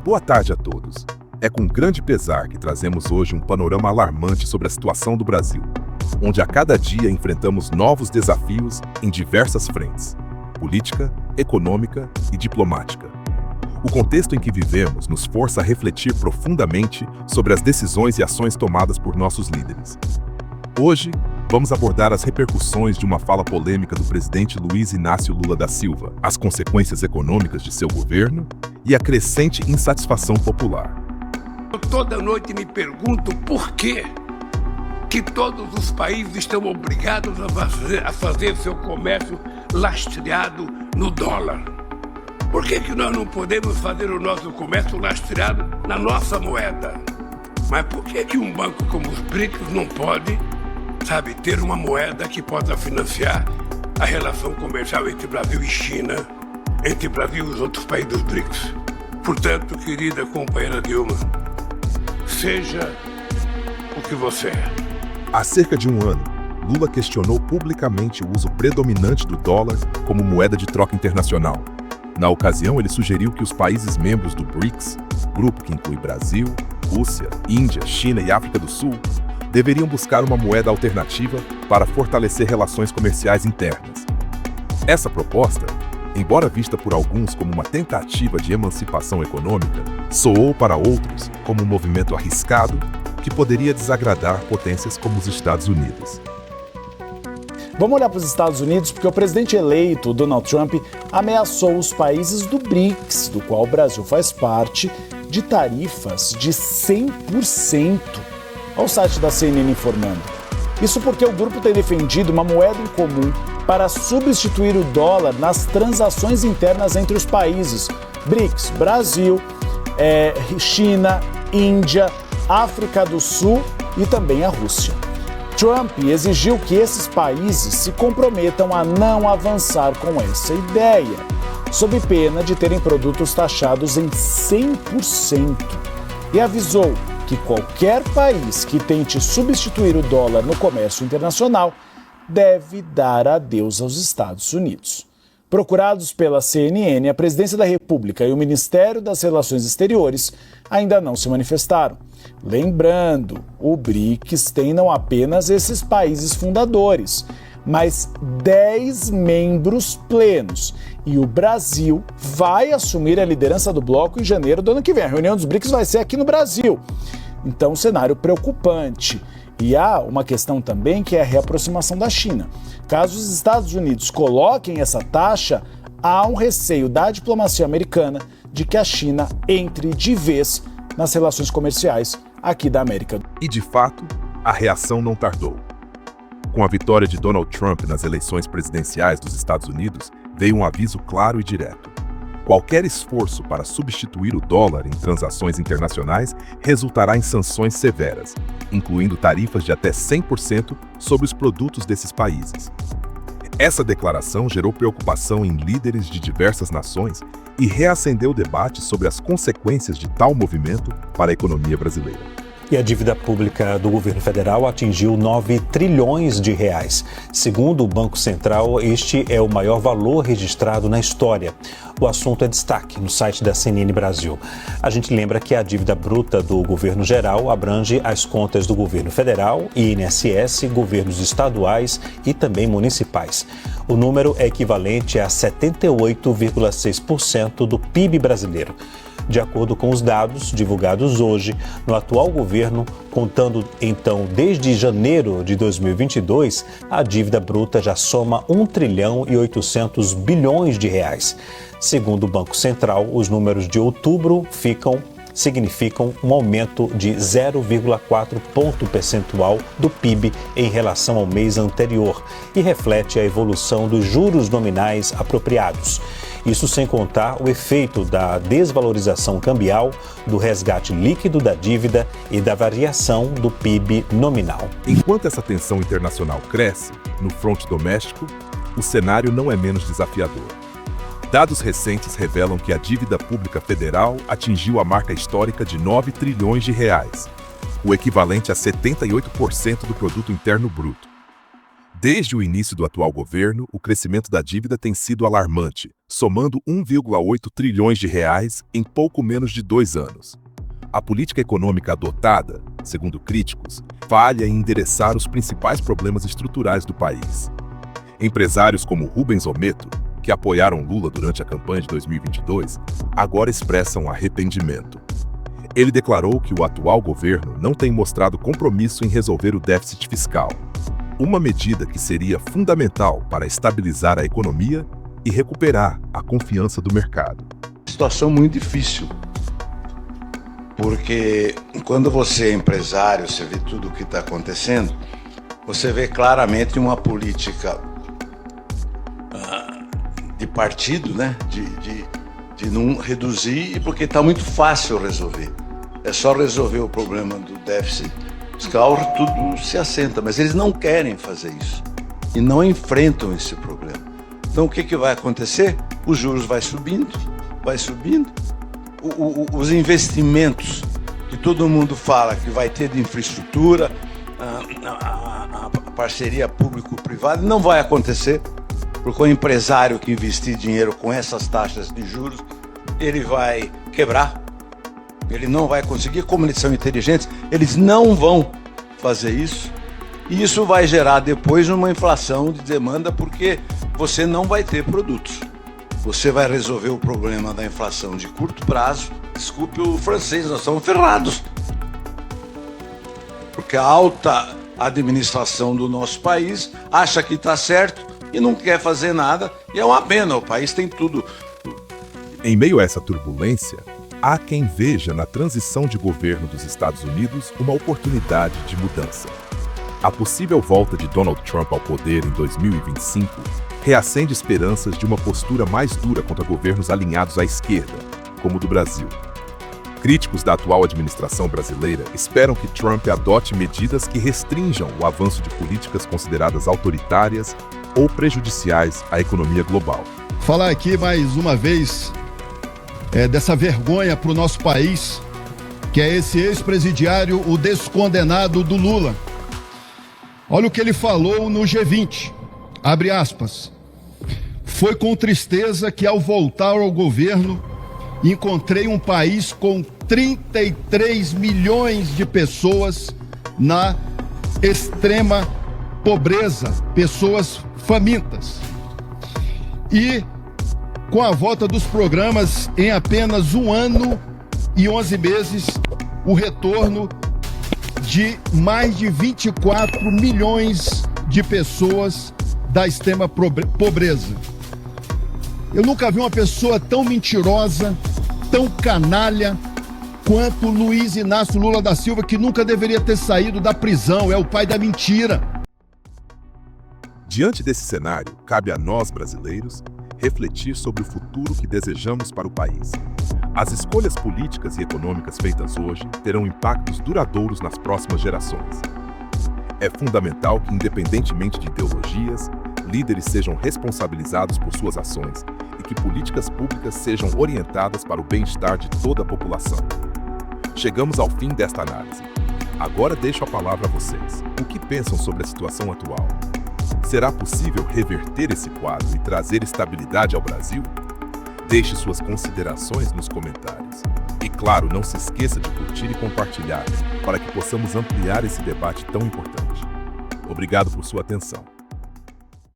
Boa tarde a todos. É com grande pesar que trazemos hoje um panorama alarmante sobre a situação do Brasil, onde a cada dia enfrentamos novos desafios em diversas frentes: política, econômica e diplomática. O contexto em que vivemos nos força a refletir profundamente sobre as decisões e ações tomadas por nossos líderes. Hoje, vamos abordar as repercussões de uma fala polêmica do presidente Luiz Inácio Lula da Silva, as consequências econômicas de seu governo e a crescente insatisfação popular. Eu toda noite me pergunto por que todos os países estão obrigados a fazer seu comércio lastreado no dólar. Por que nós não podemos fazer o nosso comércio lastreado na nossa moeda? Mas por que um banco como os BRICS não pode, ter uma moeda que possa financiar a relação comercial entre Brasil e China, entre Brasil e os outros países dos BRICS? Portanto, querida companheira Dilma, seja o que você é. Há cerca de um ano, Lula questionou publicamente o uso predominante do dólar como moeda de troca internacional. Na ocasião, ele sugeriu que os países membros do BRICS, grupo que inclui Brasil, Rússia, Índia, China e África do Sul, deveriam buscar uma moeda alternativa para fortalecer relações comerciais internas. Essa proposta, embora vista por alguns como uma tentativa de emancipação econômica, soou para outros como um movimento arriscado que poderia desagradar potências como os Estados Unidos. Vamos olhar para os Estados Unidos porque o presidente eleito, Donald Trump, ameaçou os países do BRICS, do qual o Brasil faz parte, de tarifas de 100%. Olha o site da CNN informando. Isso porque o grupo tem defendido uma moeda em comum para substituir o dólar nas transações internas entre os países BRICS, Brasil, China, Índia, África do Sul e também a Rússia. Trump exigiu que esses países se comprometam a não avançar com essa ideia, sob pena de terem produtos taxados em 100%, e avisou que qualquer país que tente substituir o dólar no comércio internacional deve dar adeus aos Estados Unidos. Procurados pela CNN, a Presidência da República e o Ministério das Relações Exteriores ainda não se manifestaram. Lembrando, o BRICS tem não apenas esses países fundadores, mas 10 membros plenos. E o Brasil vai assumir a liderança do bloco em janeiro do ano que vem. A reunião dos BRICS vai ser aqui no Brasil. Então, um cenário preocupante. E há uma questão também que é a reaproximação da China. Caso os Estados Unidos coloquem essa taxa, há um receio da diplomacia americana de que a China entre de vez nas relações comerciais aqui da América. E, de fato, a reação não tardou. Com a vitória de Donald Trump nas eleições presidenciais dos Estados Unidos, veio um aviso claro e direto. Qualquer esforço para substituir o dólar em transações internacionais resultará em sanções severas, incluindo tarifas de até 100% sobre os produtos desses países. Essa declaração gerou preocupação em líderes de diversas nações e reacendeu o debate sobre as consequências de tal movimento para a economia brasileira. E a dívida pública do governo federal atingiu 9 trilhões de reais. Segundo o Banco Central, este é o maior valor registrado na história. O assunto é destaque no site da CNN Brasil. A gente lembra que a dívida bruta do governo geral abrange as contas do governo federal, INSS, governos estaduais e também municipais. O número é equivalente a 78,6% do PIB brasileiro. De acordo com os dados divulgados hoje, no atual governo, contando então desde janeiro de 2022, a dívida bruta já soma 1 trilhão e 800 bilhões de reais. Segundo o Banco Central, os números de outubro significam um aumento de 0,4 ponto percentual do PIB em relação ao mês anterior e reflete a evolução dos juros nominais apropriados. Isso sem contar o efeito da desvalorização cambial, do resgate líquido da dívida e da variação do PIB nominal. Enquanto essa tensão internacional cresce, no fronte doméstico, o cenário não é menos desafiador. Dados recentes revelam que a dívida pública federal atingiu a marca histórica de 9 trilhões de reais, o equivalente a 78% do produto interno bruto. Desde o início do atual governo, o crescimento da dívida tem sido alarmante, somando 1,8 trilhões de reais em pouco menos de 2 anos. A política econômica adotada, segundo críticos, falha em endereçar os principais problemas estruturais do país. Empresários como Rubens Ometo, que apoiaram Lula durante a campanha de 2022, agora expressam arrependimento. Ele declarou que o atual governo não tem mostrado compromisso em resolver o déficit fiscal, uma medida que seria fundamental para estabilizar a economia e recuperar a confiança do mercado. Situação muito difícil, porque quando você é empresário, você vê tudo o que está acontecendo, você vê claramente uma política de partido, né? De não reduzir, porque está muito fácil resolver. É só resolver o problema do déficit fiscal, tudo se assenta, mas eles não querem fazer isso e não enfrentam esse problema. Então o que vai acontecer? Os juros vai subindo, os investimentos que todo mundo fala que vai ter de infraestrutura, a parceria público-privada, não vai acontecer, porque o empresário que investir dinheiro com essas taxas de juros, ele vai quebrar. Ele não vai conseguir, como eles são inteligentes, eles não vão fazer isso. E isso vai gerar depois uma inflação de demanda, porque você não vai ter produtos. Você vai resolver o problema da inflação de curto prazo. Desculpe o francês, nós estamos ferrados. Porque a alta administração do nosso país acha que está certo e não quer fazer nada. E é uma pena, o país tem tudo. Em meio a essa turbulência, há quem veja na transição de governo dos Estados Unidos uma oportunidade de mudança. A possível volta de Donald Trump ao poder em 2025 reacende esperanças de uma postura mais dura contra governos alinhados à esquerda, como o do Brasil. Críticos da atual administração brasileira esperam que Trump adote medidas que restringam o avanço de políticas consideradas autoritárias ou prejudiciais à economia global. Falar aqui mais uma vez dessa vergonha para o nosso país, que é esse ex-presidiário, o descondenado do Lula. Olha o que ele falou no G20, abre aspas, foi com tristeza que ao voltar ao governo, encontrei um país com 33 milhões de pessoas na extrema pobreza, pessoas famintas. E com a volta dos programas, em apenas 1 ano e 11 meses, o retorno de mais de 24 milhões de pessoas da extrema pobreza. Eu nunca vi uma pessoa tão mentirosa, tão canalha, quanto Luiz Inácio Lula da Silva, que nunca deveria ter saído da prisão, é o pai da mentira. Diante desse cenário, cabe a nós, brasileiros, refletir sobre o futuro que desejamos para o país. As escolhas políticas e econômicas feitas hoje terão impactos duradouros nas próximas gerações. É fundamental que, independentemente de ideologias, líderes sejam responsabilizados por suas ações e que políticas públicas sejam orientadas para o bem-estar de toda a população. Chegamos ao fim desta análise. Agora deixo a palavra a vocês. O que pensam sobre a situação atual? Será possível reverter esse quadro e trazer estabilidade ao Brasil? Deixe suas considerações nos comentários. E claro, não se esqueça de curtir e compartilhar para que possamos ampliar esse debate tão importante. Obrigado por sua atenção.